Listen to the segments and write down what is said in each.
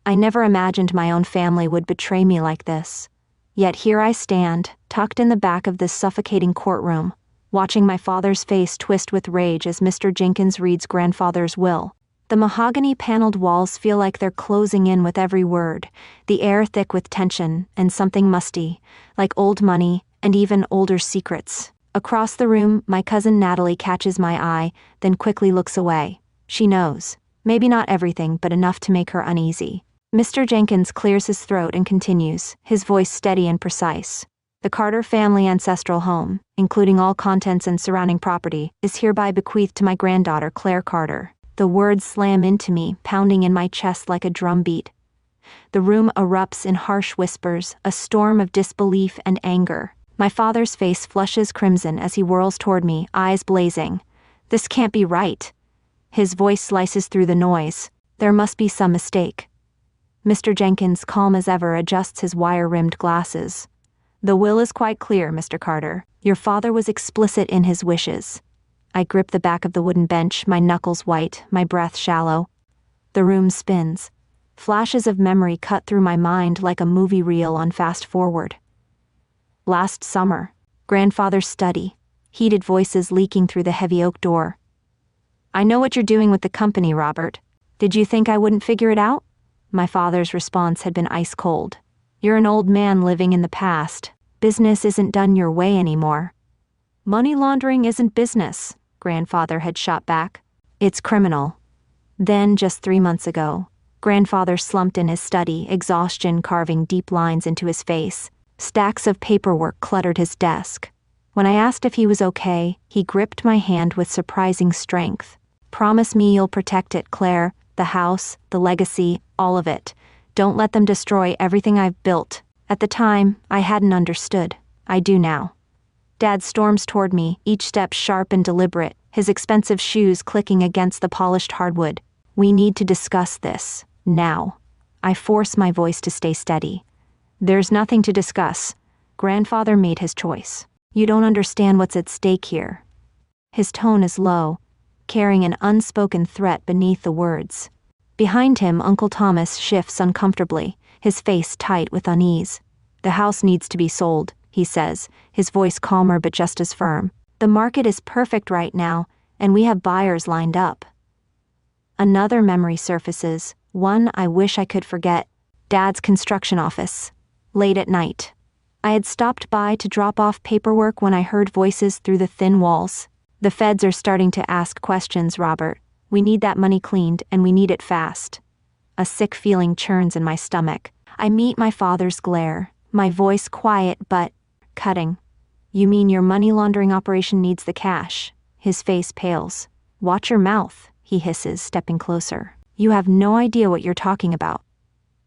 I never imagined my own family would betray me like this. Yet here I stand, tucked in the back of this suffocating courtroom, watching my father's face twist with rage as Mr. Jenkins reads grandfather's will. The mahogany-paneled walls feel like they're closing in with every word, the air thick with tension and something musty, like old money and even older secrets. Across the room, my cousin Natalie catches my eye, then quickly looks away. She knows. Maybe not everything, but enough to make her uneasy. Mr. Jenkins clears his throat and continues, his voice steady and precise. The Carter family ancestral home, including all contents and surrounding property, is hereby bequeathed to my granddaughter, Claire Carter. The words slam into me, pounding in my chest like a drum beat. The room erupts in harsh whispers, a storm of disbelief and anger. My father's face flushes crimson as he whirls toward me, eyes blazing. This can't be right. His voice slices through the noise. There must be some mistake. Mr. Jenkins, calm as ever, adjusts his wire-rimmed glasses. The will is quite clear, Mr. Carter. Your father was explicit in his wishes. I grip the back of the wooden bench, my knuckles white, my breath shallow. The room spins. Flashes of memory cut through my mind like a movie reel on fast forward. Last summer, grandfather's study, heated voices leaking through the heavy oak door. I know what you're doing with the company, Robert. Did you think I wouldn't figure it out? My father's response had been ice cold. You're an old man living in the past. Business isn't done your way anymore. Money laundering isn't business, grandfather had shot back. It's criminal. Then, just 3 months ago, grandfather slumped in his study, exhaustion carving deep lines into his face. Stacks of paperwork cluttered his desk. When I asked if he was okay, he gripped my hand with surprising strength. Promise me you'll protect it, Claire. The house, the legacy, all of it. Don't let them destroy everything I've built. At the time, I hadn't understood. I do now. Dad storms toward me, each step sharp and deliberate, his expensive shoes clicking against the polished hardwood. We need to discuss this, now. I force my voice to stay steady. There's nothing to discuss. Grandfather made his choice. You don't understand what's at stake here. His tone is low, carrying an unspoken threat beneath the words. Behind him, Uncle Thomas shifts uncomfortably, his face tight with unease. The house needs to be sold, he says, his voice calmer but just as firm. The market is perfect right now, and we have buyers lined up. Another memory surfaces, one I wish I could forget. Dad's construction office. Late at night. I had stopped by to drop off paperwork when I heard voices through the thin walls. The feds are starting to ask questions, Robert. We need that money cleaned, and we need it fast. A sick feeling churns in my stomach. I meet my father's glare, my voice quiet but cutting. You mean your money laundering operation needs the cash? His face pales. Watch your mouth, he hisses, stepping closer. You have no idea what you're talking about.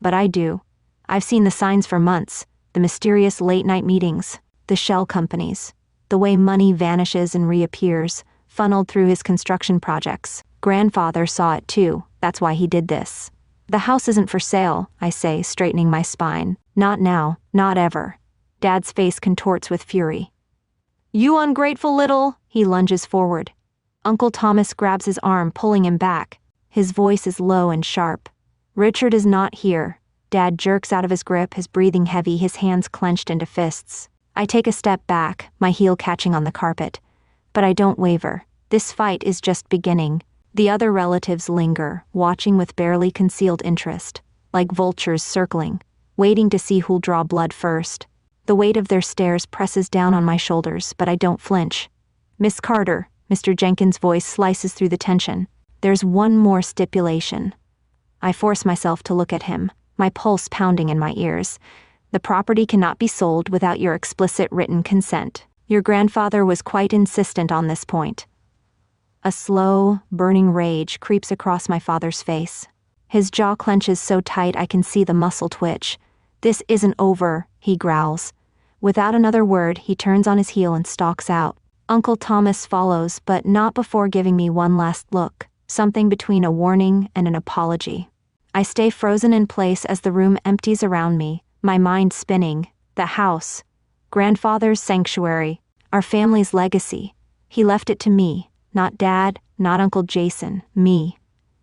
But I do. I've seen the signs for months. The mysterious late-night meetings, the shell companies, the way money vanishes and reappears, funneled through his construction projects. Grandfather saw it too. That's why he did this. The house isn't for sale, I say, straightening my spine. Not now, not ever. Dad's face contorts with fury. You ungrateful little, he lunges forward. Uncle Thomas grabs his arm, pulling him back. His voice is low and sharp. Richard is not here. Dad jerks out of his grip, his breathing heavy, his hands clenched into fists. I take a step back, my heel catching on the carpet. But I don't waver. This fight is just beginning. The other relatives linger, watching with barely concealed interest, like vultures circling, waiting to see who'll draw blood first. The weight of their stares presses down on my shoulders, but I don't flinch. Miss Carter, Mr. Jenkins' voice slices through the tension. There's one more stipulation. I force myself to look at him, my pulse pounding in my ears. The property cannot be sold without your explicit written consent. Your grandfather was quite insistent on this point. A slow, burning rage creeps across my father's face. His jaw clenches so tight I can see the muscle twitch. This isn't over, he growls. Without another word, he turns on his heel and stalks out. Uncle Thomas follows, but not before giving me one last look, something between a warning and an apology. I stay frozen in place as the room empties around me, my mind spinning. The house. Grandfather's sanctuary. Our family's legacy. He left it to me. Not Dad, not Uncle Jason. Me.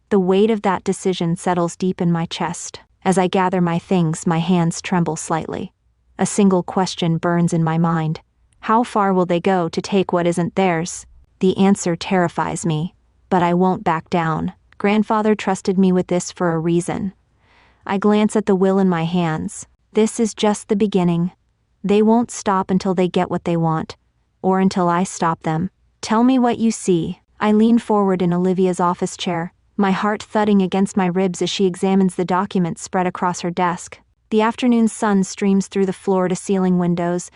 The weight of that decision settles deep in my chest. As I gather my things, my hands tremble slightly. A single question burns in my mind. How far will they go to take what isn't theirs? The answer terrifies me, but I won't back down. Grandfather trusted me with this for a reason. I glance at the will in my hands. This is just the beginning. They won't stop until they get what they want, or until I stop them. Tell me what you see. I lean forward in Olivia's office chair, my heart thudding against my ribs as she examines the documents spread across her desk. The afternoon sun streams through the floor-to-ceiling windows,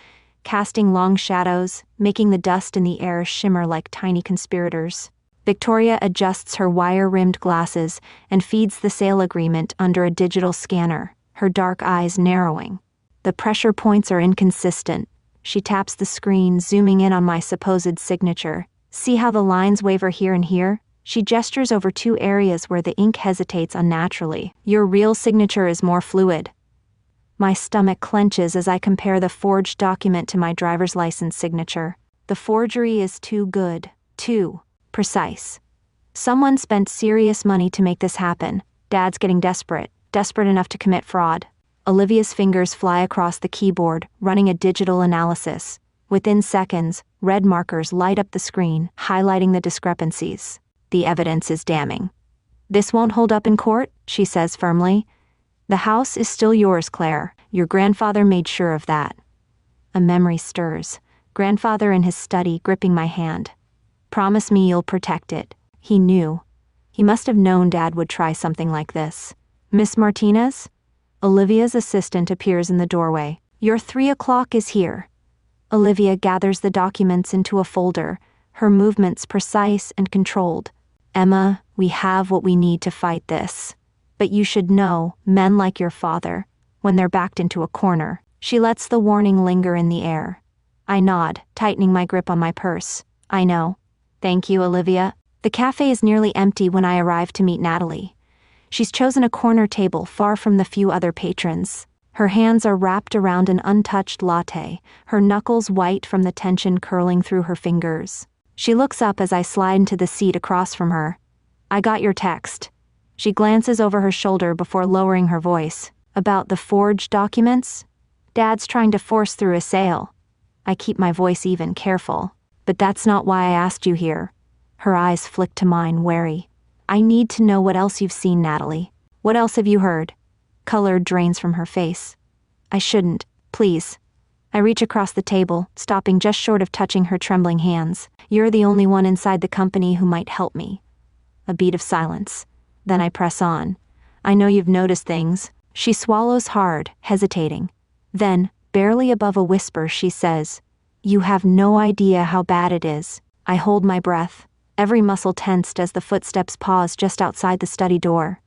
casting long shadows, making the dust in the air shimmer like tiny conspirators. Victoria adjusts her wire-rimmed glasses and feeds the sale agreement under a digital scanner, her dark eyes narrowing. The pressure points are inconsistent. She taps the screen, zooming in on my supposed signature. See how the lines waver here and here? She gestures over 2 areas where the ink hesitates unnaturally. Your real signature is more fluid. My stomach clenches as I compare the forged document to my driver's license signature. The forgery is too good, too precise. Someone spent serious money to make this happen. Dad's getting desperate enough to commit fraud. Olivia's fingers fly across the keyboard, running a digital analysis. Within seconds, red markers light up the screen, highlighting the discrepancies. The evidence is damning. This won't hold up in court, she says firmly. The house is still yours, Claire. Your grandfather made sure of that. A memory stirs. Grandfather in his study, gripping my hand. Promise me you'll protect it. He knew. He must have known Dad would try something like this. Miss Martinez? Olivia's assistant appears in the doorway. Your 3 o'clock is here. Olivia gathers the documents into a folder, her movements precise and controlled. Emma, we have what we need to fight this. But you should know, men like your father, when they're backed into a corner. She lets the warning linger in the air. I nod, tightening my grip on my purse. I know. Thank you, Olivia. The cafe is nearly empty when I arrive to meet Natalie. She's chosen a corner table far from the few other patrons. Her hands are wrapped around an untouched latte, her knuckles white from the tension curling through her fingers. She looks up as I slide into the seat across from her. I got your text. She glances over her shoulder before lowering her voice. About the forged documents? Dad's trying to force through a sale. I keep my voice even, careful. But that's not why I asked you here. Her eyes flick to mine, wary. I need to know what else you've seen, Natalie. What else have you heard? Color drains from her face. I shouldn't, please. I reach across the table, stopping just short of touching her trembling hands. You're the only one inside the company who might help me. A beat of silence. Then I press on. I know you've noticed things. She swallows hard, hesitating. Then, barely above a whisper, she says, You have no idea how bad it is. I hold my breath, every muscle tensed as the footsteps pause just outside the study door.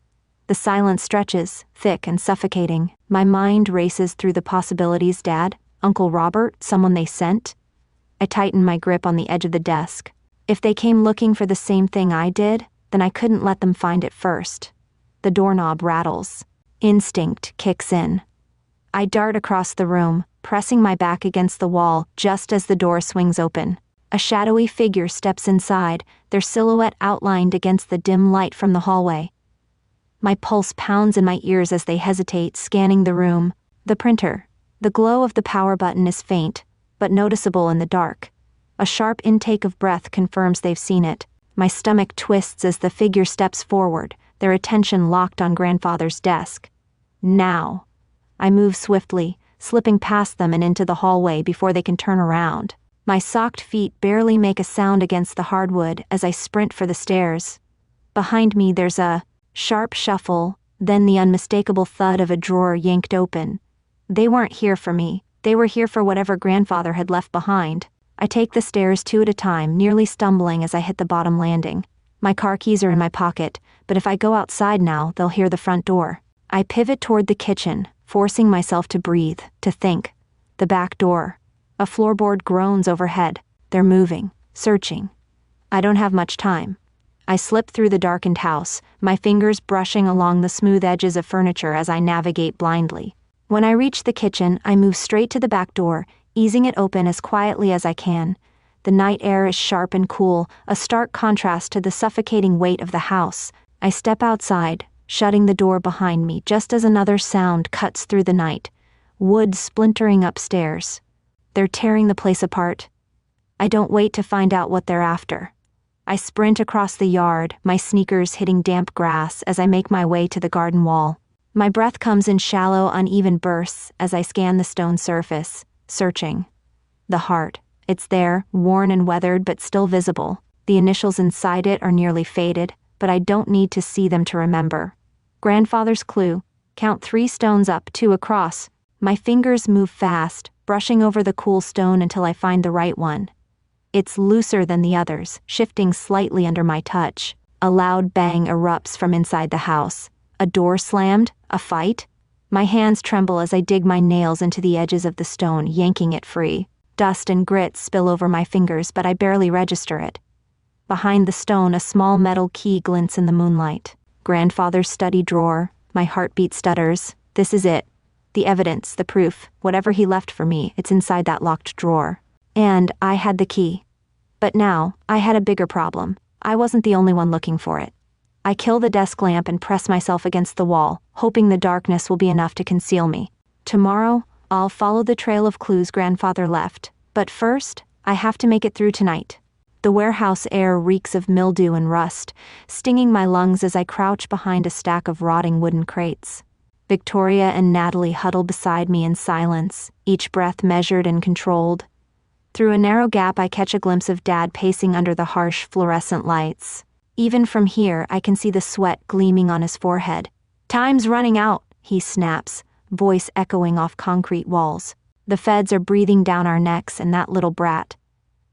The silence stretches, thick and suffocating. My mind races through the possibilities. Dad, Uncle Robert, someone they sent. I tighten my grip on the edge of the desk. If they came looking for the same thing I did, then I couldn't let them find it first. The doorknob rattles. Instinct kicks in. I dart across the room, pressing my back against the wall just as the door swings open. A shadowy figure steps inside, their silhouette outlined against the dim light from the hallway. My pulse pounds in my ears as they hesitate, scanning the room. The printer. The glow of the power button is faint, but noticeable in the dark. A sharp intake of breath confirms they've seen it. My stomach twists as the figure steps forward, their attention locked on Grandfather's desk. Now. I move swiftly, slipping past them and into the hallway before they can turn around. My socked feet barely make a sound against the hardwood as I sprint for the stairs. Behind me there's a sharp shuffle, then the unmistakable thud of a drawer yanked open. They weren't here for me. They were here for whatever Grandfather had left behind. I take the stairs 2 at a time, nearly stumbling as I hit the bottom landing. My car keys are in my pocket, but if I go outside now, they'll hear the front door. I pivot toward the kitchen, forcing myself to breathe, to think. The back door. A floorboard groans overhead. They're moving, searching. I don't have much time. I slip through the darkened house, my fingers brushing along the smooth edges of furniture as I navigate blindly. When I reach the kitchen, I move straight to the back door, easing it open as quietly as I can. The night air is sharp and cool, a stark contrast to the suffocating weight of the house. I step outside, shutting the door behind me just as another sound cuts through the night. Wood splintering upstairs. They're tearing the place apart. I don't wait to find out what they're after. I sprint across the yard, my sneakers hitting damp grass as I make my way to the garden wall. My breath comes in shallow, uneven bursts as I scan the stone surface, searching. The heart. It's there, worn and weathered but still visible. The initials inside it are nearly faded, but I don't need to see them to remember. Grandfather's clue. Count 3 stones up, 2 across. My fingers move fast, brushing over the cool stone until I find the right one. It's looser than the others, shifting slightly under my touch. A loud bang erupts from inside the house. A door slammed? A fight? My hands tremble as I dig my nails into the edges of the stone, yanking it free. Dust and grit spill over my fingers, but I barely register it. Behind the stone, a small metal key glints in the moonlight. Grandfather's study drawer. My heartbeat stutters. This is it. The evidence, the proof, whatever he left for me, it's inside that locked drawer. And I had the key. But now, I had a bigger problem. I wasn't the only one looking for it. I kill the desk lamp and press myself against the wall, hoping the darkness will be enough to conceal me. Tomorrow, I'll follow the trail of clues grandfather left. But first, I have to make it through tonight. The warehouse air reeks of mildew and rust, stinging my lungs as I crouch behind a stack of rotting wooden crates. Victoria and Natalie huddle beside me in silence, each breath measured and controlled. Through a narrow gap, I catch a glimpse of Dad pacing under the harsh fluorescent lights. Even from here, I can see the sweat gleaming on his forehead. "Time's running out," he snaps, voice echoing off concrete walls. "The feds are breathing down our necks, and that little brat."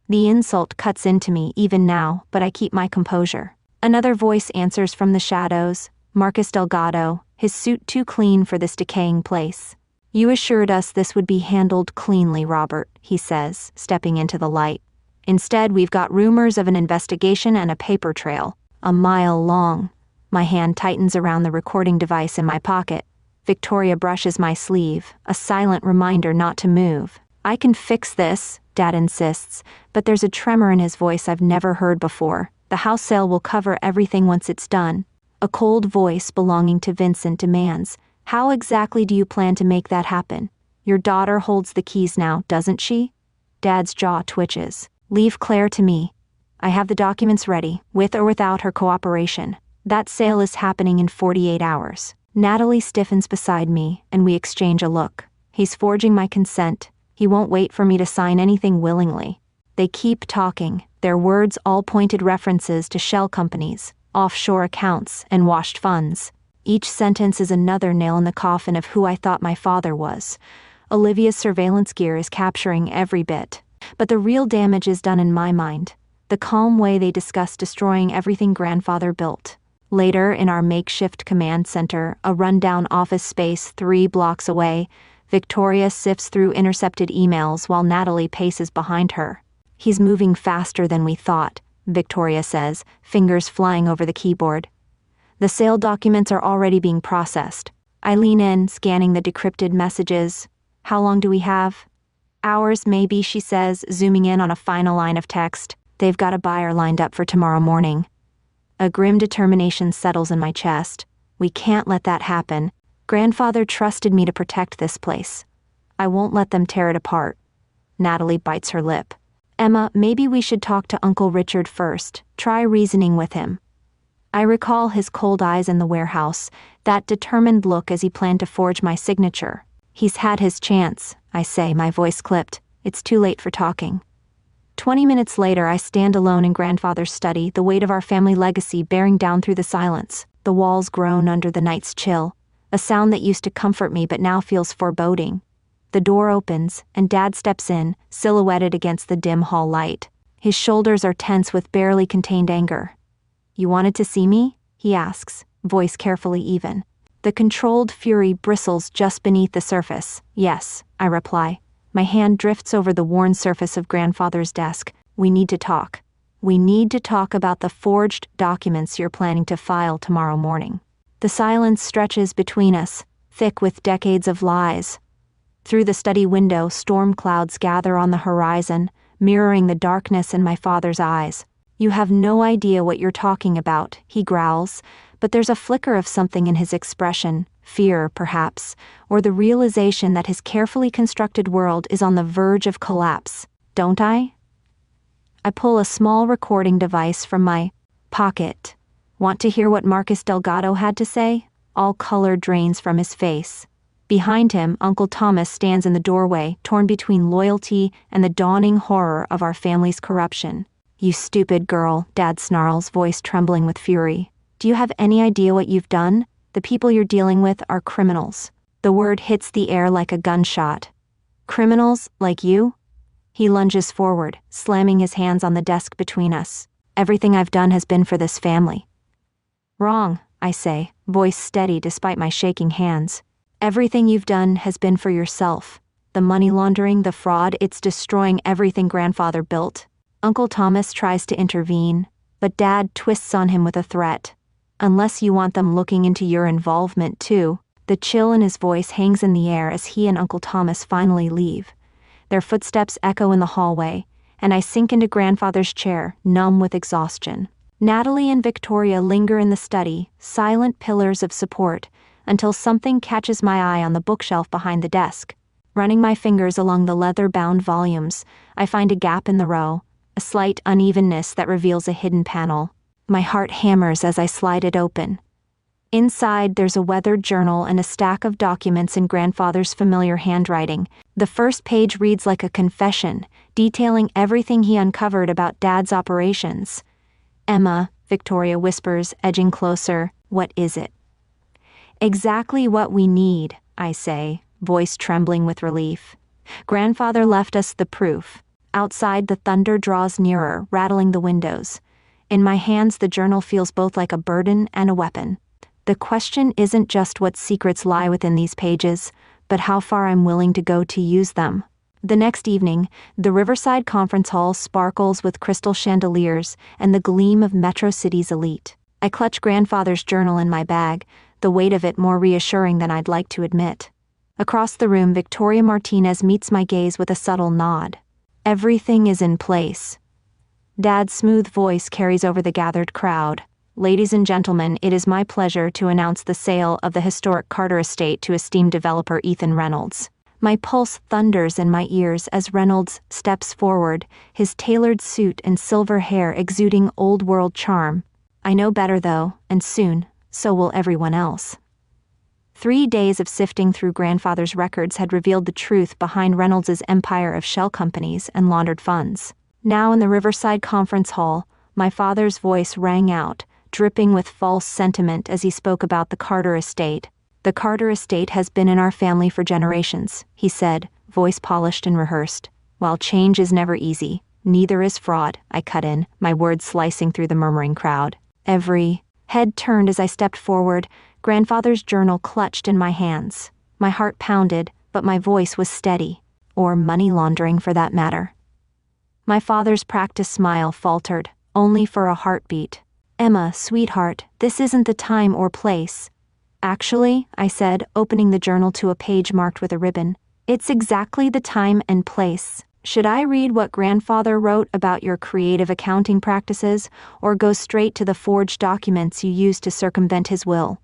The insult cuts into me, even now, but I keep my composure. Another voice answers from the shadows, Marcus Delgado, his suit too clean for this decaying place. "You assured us this would be handled cleanly, Robert," he says, stepping into the light. "Instead, we've got rumors of an investigation and a paper trail, a mile long." My hand tightens around the recording device in my pocket. Victoria brushes my sleeve, a silent reminder not to move. "I can fix this," Dad insists, but there's a tremor in his voice I've never heard before. "The house sale will cover everything once it's done." A cold voice belonging to Vincent demands, "How exactly do you plan to make that happen? Your daughter holds the keys now, doesn't she?" Dad's jaw twitches. "Leave Claire to me. I have the documents ready, with or without her cooperation. That sale is happening in 48 hours. Natalie stiffens beside me, and we exchange a look. He's forging my consent. He won't wait for me to sign anything willingly. They keep talking, their words all pointed references to shell companies, offshore accounts, and washed funds. Each sentence is another nail in the coffin of who I thought my father was. Olivia's surveillance gear is capturing every bit. But the real damage is done in my mind. The calm way they discuss destroying everything grandfather built. Later, in our makeshift command center, a rundown office space 3 blocks away, Victoria sifts through intercepted emails while Natalie paces behind her. "He's moving faster than we thought," Victoria says, fingers flying over the keyboard. "The sale documents are already being processed." I lean in, scanning the decrypted messages. "How long do we have?" "Hours, maybe," she says, zooming in on a final line of text. "They've got a buyer lined up for tomorrow morning." A grim determination settles in my chest. We can't let that happen. Grandfather trusted me to protect this place. I won't let them tear it apart. Natalie bites her lip. "Emma, maybe we should talk to Uncle Richard first. Try reasoning with him." I recall his cold eyes in the warehouse, that determined look as he planned to forge my signature. "He's had his chance," I say, my voice clipped. "It's too late for talking." 20 minutes later, I stand alone in grandfather's study, the weight of our family legacy bearing down through the silence. The walls groan under the night's chill, a sound that used to comfort me but now feels foreboding. The door opens, and Dad steps in, silhouetted against the dim hall light. His shoulders are tense with barely contained anger. "You wanted to see me?" he asks, voice carefully even. The controlled fury bristles just beneath the surface. "Yes," I reply. My hand drifts over the worn surface of grandfather's desk. "We need to talk. We need to talk about the forged documents you're planning to file tomorrow morning." The silence stretches between us, thick with decades of lies. Through the study window, storm clouds gather on the horizon, mirroring the darkness in my father's eyes. "You have no idea what you're talking about," he growls, but there's a flicker of something in his expression, fear, perhaps, or the realization that his carefully constructed world is on the verge of collapse, don't I? I pull a small recording device from my pocket. Want to hear what Marcus Delgado had to say? All color drains from his face. Behind him, Uncle Thomas stands in the doorway, torn between loyalty and the dawning horror of our family's corruption. You stupid girl, Dad snarls, voice trembling with fury. Do you have any idea what you've done? The people you're dealing with are criminals. The word hits the air like a gunshot. Criminals like you? He lunges forward, slamming his hands on the desk between us. Everything I've done has been for this family. Wrong, I say, voice steady despite my shaking hands. Everything you've done has been for yourself. The money laundering, the fraud, it's destroying everything grandfather built. Uncle Thomas tries to intervene, but Dad twists on him with a threat. Unless you want them looking into your involvement too. The chill in his voice hangs in the air as he and Uncle Thomas finally leave. Their footsteps echo in the hallway, and I sink into grandfather's chair, numb with exhaustion. Natalie and Victoria linger in the study, silent pillars of support, until something catches my eye on the bookshelf behind the desk. Running my fingers along the leather-bound volumes, I find a gap in the row, a slight unevenness that reveals a hidden panel. My heart hammers as I slide it open. Inside, there's a weathered journal and a stack of documents in grandfather's familiar handwriting. The first page reads like a confession, detailing everything he uncovered about Dad's operations. Emma, Victoria whispers, edging closer, what is it? Exactly what we need, I say, voice trembling with relief. Grandfather left us the proof. Outside, the thunder draws nearer, rattling the windows. In my hands, the journal feels both like a burden and a weapon. The question isn't just what secrets lie within these pages, but how far I'm willing to go to use them. The next evening, the Riverside Conference Hall sparkles with crystal chandeliers and the gleam of Metro City's elite. I clutch grandfather's journal in my bag, the weight of it more reassuring than I'd like to admit. Across the room, Victoria Martinez meets my gaze with a subtle nod. Everything is in place. Dad's smooth voice carries over the gathered crowd. Ladies and gentlemen, it is my pleasure to announce the sale of the historic Carter estate to esteemed developer Ethan Reynolds. My pulse thunders in my ears as Reynolds steps forward, his tailored suit and silver hair exuding old-world charm. I know better though, and soon, so will everyone else. 3 days of sifting through grandfather's records had revealed the truth behind Reynolds' empire of shell companies and laundered funds. Now in the Riverside Conference Hall, my father's voice rang out, dripping with false sentiment as he spoke about the Carter estate. The Carter estate has been in our family for generations, he said, voice polished and rehearsed. While change is never easy, neither is fraud, I cut in, my words slicing through the murmuring crowd. Every head turned as I stepped forward, grandfather's journal clutched in my hands. My heart pounded, but my voice was steady, or money laundering for that matter. My father's practiced smile faltered, only for a heartbeat. Emma, sweetheart, this isn't the time or place. Actually, I said, opening the journal to a page marked with a ribbon, it's exactly the time and place. Should I read what grandfather wrote about your creative accounting practices, or go straight to the forged documents you used to circumvent his will?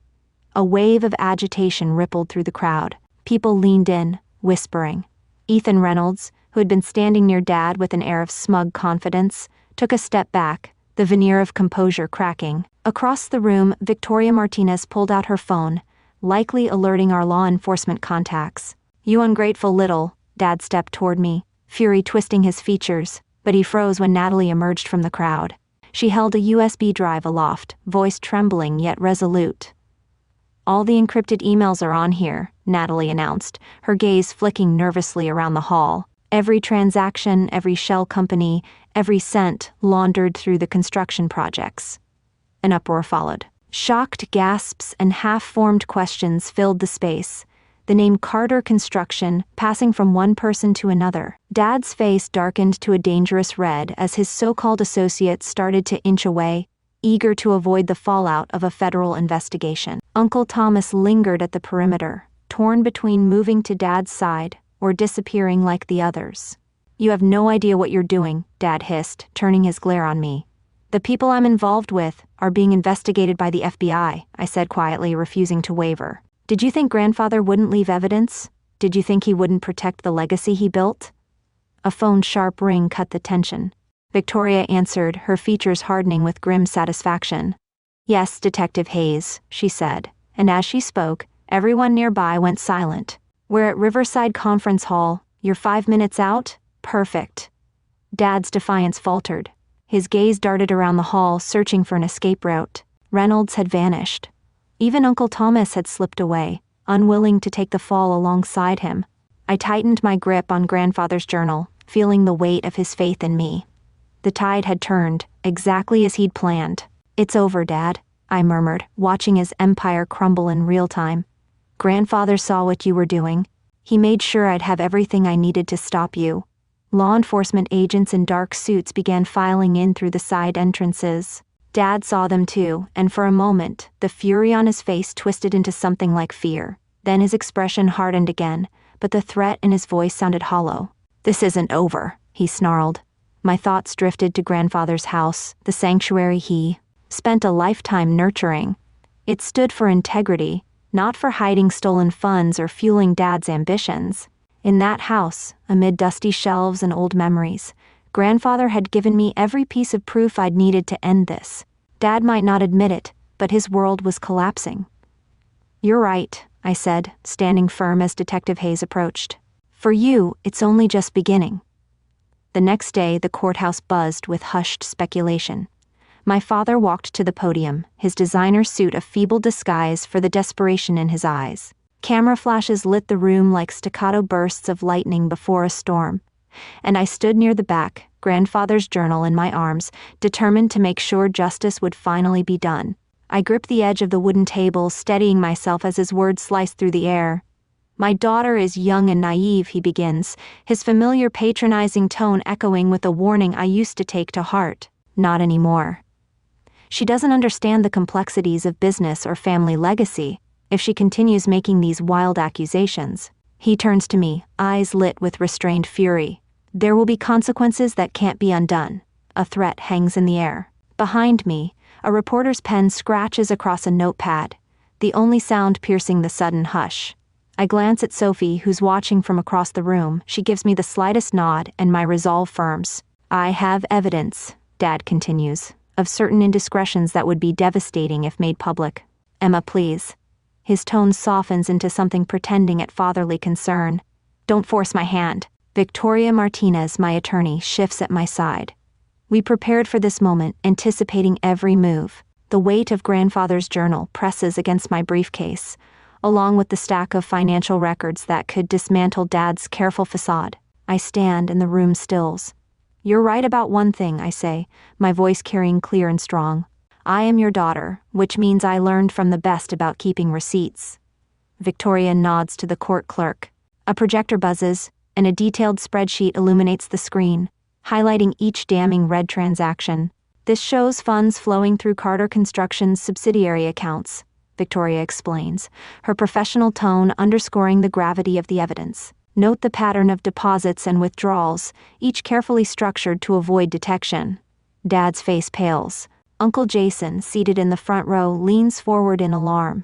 A wave of agitation rippled through the crowd. People leaned in, whispering. Ethan Reynolds, who had been standing near Dad with an air of smug confidence, took a step back, the veneer of composure cracking. Across the room, Victoria Martinez pulled out her phone, likely alerting our law enforcement contacts. You ungrateful little, Dad stepped toward me, fury twisting his features, but he froze when Natalie emerged from the crowd. She held a USB drive aloft, voice trembling yet resolute. All the encrypted emails are on here, Natalie announced, her gaze flicking nervously around the hall. Every transaction, every shell company, every cent laundered through the construction projects. An uproar followed. Shocked gasps and half-formed questions filled the space, the name Carter Construction passing from one person to another. Dad's face darkened to a dangerous red as his so-called associates started to inch away, eager to avoid the fallout of a federal investigation. Uncle Thomas lingered at the perimeter, torn between moving to Dad's side or disappearing like the others. You have no idea what you're doing, Dad hissed, turning his glare on me. The people I'm involved with are being investigated by the FBI, I said quietly, refusing to waver. Did you think grandfather wouldn't leave evidence? Did you think he wouldn't protect the legacy he built? A phone's sharp ring cut the tension. Victoria answered, her features hardening with grim satisfaction. Yes, Detective Hayes, she said, and as she spoke, everyone nearby went silent. We're at Riverside Conference Hall. You're 5 minutes out? Perfect. Dad's defiance faltered. His gaze darted around the hall, searching for an escape route. Reynolds had vanished. Even Uncle Thomas had slipped away, unwilling to take the fall alongside him. I tightened my grip on grandfather's journal, feeling the weight of his faith in me. The tide had turned, exactly as he'd planned. It's over, Dad, I murmured, watching his empire crumble in real time. Grandfather saw what you were doing. He made sure I'd have everything I needed to stop you. Law enforcement agents in dark suits began filing in through the side entrances. Dad saw them too, and for a moment, the fury on his face twisted into something like fear. Then his expression hardened again, but the threat in his voice sounded hollow. This isn't over, he snarled. My thoughts drifted to grandfather's house, the sanctuary he spent a lifetime nurturing. It stood for integrity, not for hiding stolen funds or fueling Dad's ambitions. In that house, amid dusty shelves and old memories, grandfather had given me every piece of proof I'd needed to end this. Dad might not admit it, but his world was collapsing. You're right, I said, standing firm as Detective Hayes approached. For you, it's only just beginning. The next day, the courthouse buzzed with hushed speculation. My father walked to the podium, his designer suit a feeble disguise for the desperation in his eyes. Camera flashes lit the room like staccato bursts of lightning before a storm. And I stood near the back, grandfather's journal in my arms, determined to make sure justice would finally be done. I gripped the edge of the wooden table, steadying myself as his words sliced through the air. My daughter is young and naive, he begins, his familiar patronizing tone echoing with a warning I used to take to heart. Not anymore. She doesn't understand the complexities of business or family legacy if she continues making these wild accusations. He turns to me, eyes lit with restrained fury. There will be consequences that can't be undone. A threat hangs in the air. Behind me, a reporter's pen scratches across a notepad, the only sound piercing the sudden hush. I glance at Sophie, who's watching from across the room. She gives me the slightest nod, and my resolve firms. I have evidence, Dad continues, of certain indiscretions that would be devastating if made public. Emma, please. His tone softens into something pretending at fatherly concern. Don't force my hand. Victoria Martinez, my attorney, shifts at my side. We prepared for this moment, anticipating every move. The weight of grandfather's journal presses against my briefcase, along with the stack of financial records that could dismantle Dad's careful facade. I stand and the room stills. You're right about one thing, I say, my voice carrying clear and strong. I am your daughter, which means I learned from the best about keeping receipts. Victoria nods to the court clerk. A projector buzzes, and a detailed spreadsheet illuminates the screen, highlighting each damning red transaction. This shows funds flowing through Carter Construction's subsidiary accounts, Victoria explains, her professional tone underscoring the gravity of the evidence. Note the pattern of deposits and withdrawals, each carefully structured to avoid detection. Dad's face pales. Uncle Jason, seated in the front row, leans forward in alarm.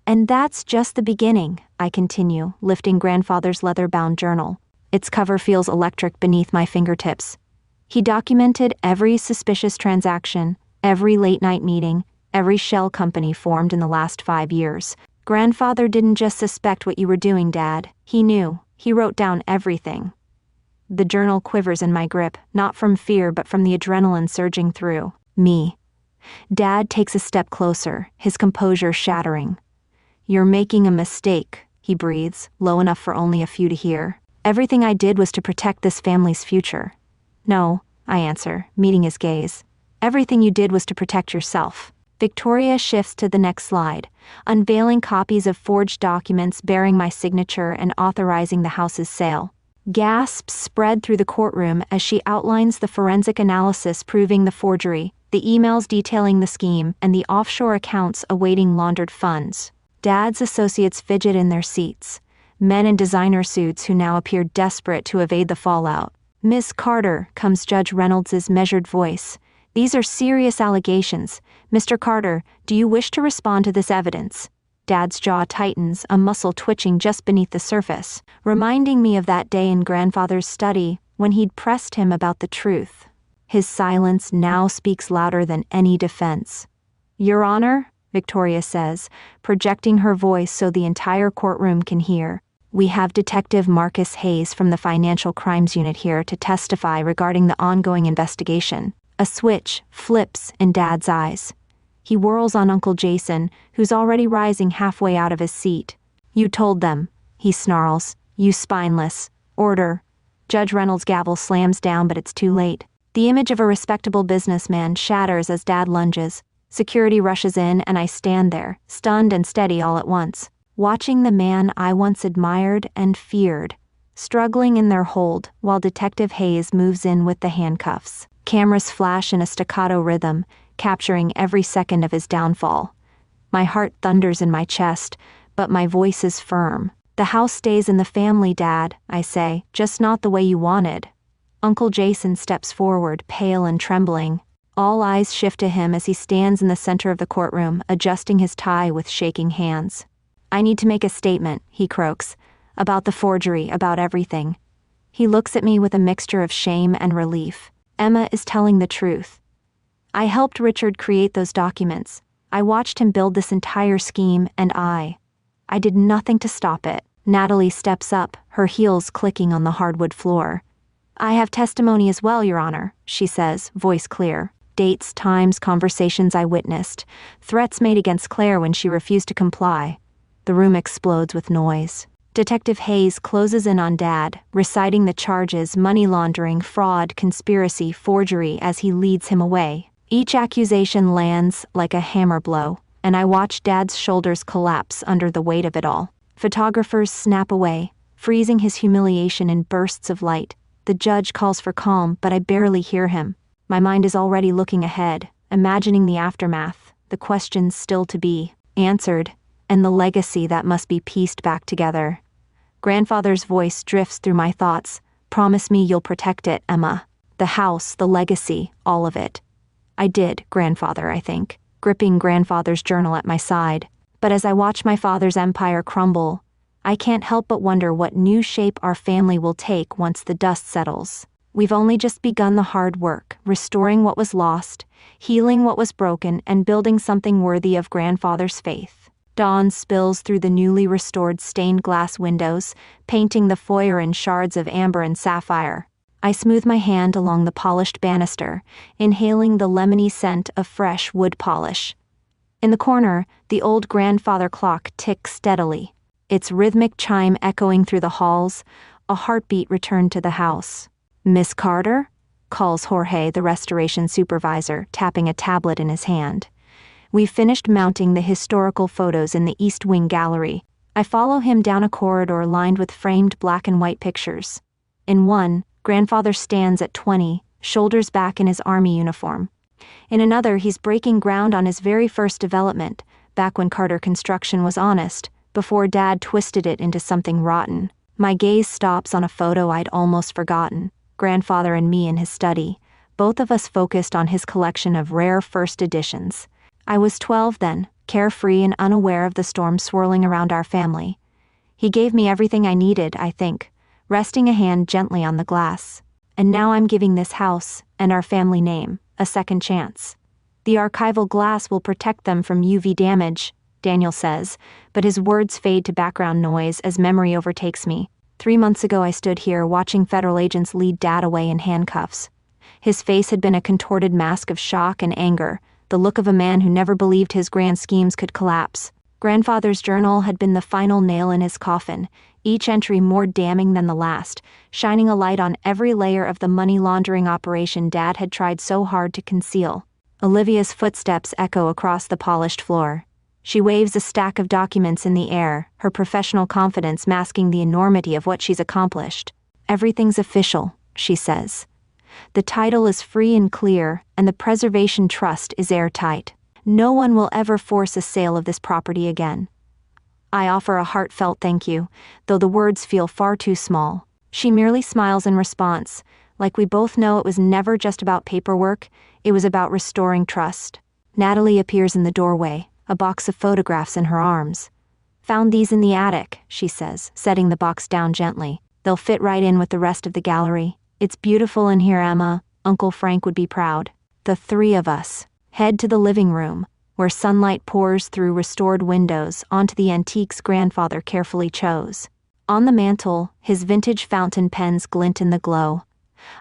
And that's just the beginning, I continue, lifting grandfather's leather-bound journal. Its cover feels electric beneath my fingertips. He documented every suspicious transaction, every late-night meeting, every shell company formed in the last 5 years. Grandfather didn't just suspect what you were doing, Dad. He knew. He wrote down everything. The journal quivers in my grip, not from fear but from the adrenaline surging through me. Dad takes a step closer, his composure shattering. You're making a mistake, he breathes, low enough for only a few to hear. Everything I did was to protect this family's future. No, I answer, meeting his gaze. Everything you did was to protect yourself. Victoria shifts to the next slide, unveiling copies of forged documents bearing my signature and authorizing the house's sale. Gasps spread through the courtroom as she outlines the forensic analysis proving the forgery, the emails detailing the scheme, and the offshore accounts awaiting laundered funds. Dad's associates fidget in their seats, men in designer suits who now appear desperate to evade the fallout. Miss Carter, comes Judge Reynolds' measured voice. These are serious allegations. Mr. Carter, do you wish to respond to this evidence? Dad's jaw tightens, a muscle twitching just beneath the surface, reminding me of that day in Grandfather's study when he'd pressed him about the truth. His silence now speaks louder than any defense. Your Honor, Victoria says, projecting her voice so the entire courtroom can hear. We have Detective Marcus Hayes from the Financial Crimes Unit here to testify regarding the ongoing investigation. A switch flips in Dad's eyes. He whirls on Uncle Jason, who's already rising halfway out of his seat. You told them, he snarls. You spineless. Order. Judge Reynolds' gavel slams down, but it's too late. The image of a respectable businessman shatters as Dad lunges. Security rushes in, and I stand there, stunned and steady all at once, watching the man I once admired and feared, struggling in their hold while Detective Hayes moves in with the handcuffs. Cameras flash in a staccato rhythm, capturing every second of his downfall. My heart thunders in my chest, but my voice is firm. The house stays in the family, Dad, I say, just not the way you wanted. Uncle Jason steps forward, pale and trembling. All eyes shift to him as he stands in the center of the courtroom, adjusting his tie with shaking hands. I need to make a statement, he croaks, about the forgery, about everything. He looks at me with a mixture of shame and relief. Emma is telling the truth. I helped Richard create those documents. I watched him build this entire scheme, and I did nothing to stop it. Natalie steps up, her heels clicking on the hardwood floor. I have testimony as well, Your Honor, she says, voice clear. Dates, times, conversations I witnessed. Threats made against Claire when she refused to comply. The room explodes with noise. Detective Hayes closes in on Dad, reciting the charges: money laundering, fraud, conspiracy, forgery, as he leads him away. Each accusation lands like a hammer blow, and I watch Dad's shoulders collapse under the weight of it all. Photographers snap away, freezing his humiliation in bursts of light. The judge calls for calm, but I barely hear him. My mind is already looking ahead, imagining the aftermath, the questions still to be answered, and the legacy that must be pieced back together. Grandfather's voice drifts through my thoughts. Promise me you'll protect it, Emma. The house, the legacy, all of it. I did, Grandfather, I think, gripping Grandfather's journal at my side. But as I watch my father's empire crumble, I can't help but wonder what new shape our family will take once the dust settles. We've only just begun the hard work, restoring what was lost, healing what was broken, and building something worthy of Grandfather's faith. Dawn spills through the newly restored stained glass windows, painting the foyer in shards of amber and sapphire. I smooth my hand along the polished banister, inhaling the lemony scent of fresh wood polish. In the corner, the old grandfather clock ticks steadily, its rhythmic chime echoing through the halls. A heartbeat returned to the house. Miss Carter? Calls Jorge, the restoration supervisor, tapping a tablet in his hand. We've finished mounting the historical photos in the East Wing gallery. I follow him down a corridor lined with framed black and white pictures. In one, Grandfather stands at 20, shoulders back in his army uniform. In another, he's breaking ground on his very first development, back when Carter Construction was honest, before Dad twisted it into something rotten. My gaze stops on a photo I'd almost forgotten. Grandfather and me in his study, both of us focused on his collection of rare first editions. I was 12 then, carefree and unaware of the storm swirling around our family. He gave me everything I needed, I think, resting a hand gently on the glass. And now I'm giving this house, and our family name, a second chance. The archival glass will protect them from UV damage, Daniel says, but his words fade to background noise as memory overtakes me. 3 months ago I stood here watching federal agents lead Dad away in handcuffs. His face had been a contorted mask of shock and anger, the look of a man who never believed his grand schemes could collapse. Grandfather's journal had been the final nail in his coffin, each entry more damning than the last, shining a light on every layer of the money laundering operation Dad had tried so hard to conceal. Olivia's footsteps echo across the polished floor. She waves a stack of documents in the air, her professional confidence masking the enormity of what she's accomplished. Everything's official, she says. The title is free and clear, and the preservation trust is airtight. No one will ever force a sale of this property again. I offer a heartfelt thank you, though the words feel far too small. She merely smiles in response, like we both know it was never just about paperwork, it was about restoring trust. Natalie appears in the doorway, a box of photographs in her arms. "Found these in the attic," she says, setting the box down gently. "They'll fit right in with the rest of the gallery. It's beautiful in here, Emma. Uncle Frank would be proud." The three of us head to the living room, where sunlight pours through restored windows onto the antiques grandfather carefully chose. On the mantel, his vintage fountain pens glint in the glow.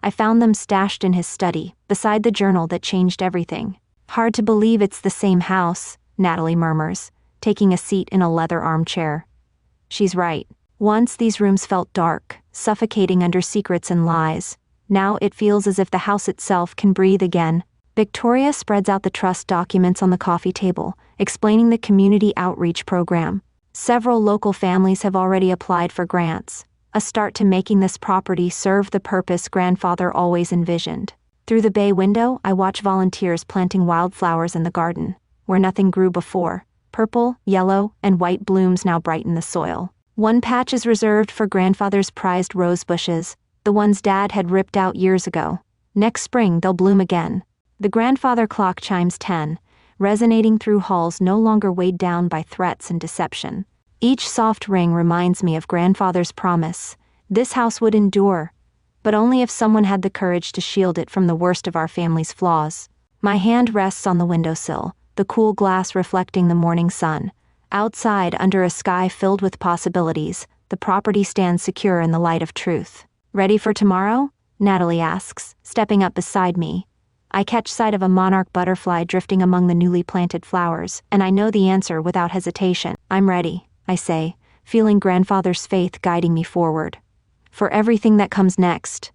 I found them stashed in his study, beside the journal that changed everything. "Hard to believe it's the same house," Natalie murmurs, taking a seat in a leather armchair. She's right. Once these rooms felt dark, suffocating under secrets and lies. Now it feels as if the house itself can breathe again. Victoria spreads out the trust documents on the coffee table, explaining the community outreach program. Several local families have already applied for grants, a start to making this property serve the purpose grandfather always envisioned. Through the bay window, I watch volunteers planting wildflowers in the garden, where nothing grew before. Purple, yellow, and white blooms now brighten the soil. One patch is reserved for grandfather's prized rose bushes, the ones Dad had ripped out years ago. Next spring, they'll bloom again. The grandfather clock chimes 10, resonating through halls no longer weighed down by threats and deception. Each soft ring reminds me of grandfather's promise. This house would endure, but only if someone had the courage to shield it from the worst of our family's flaws. My hand rests on the windowsill, the cool glass reflecting the morning sun. Outside, under a sky filled with possibilities, the property stands secure in the light of truth. "Ready for tomorrow?" Natalie asks, stepping up beside me. I catch sight of a monarch butterfly drifting among the newly planted flowers, and I know the answer without hesitation. "I'm ready," I say, feeling grandfather's faith guiding me forward. "For everything that comes next."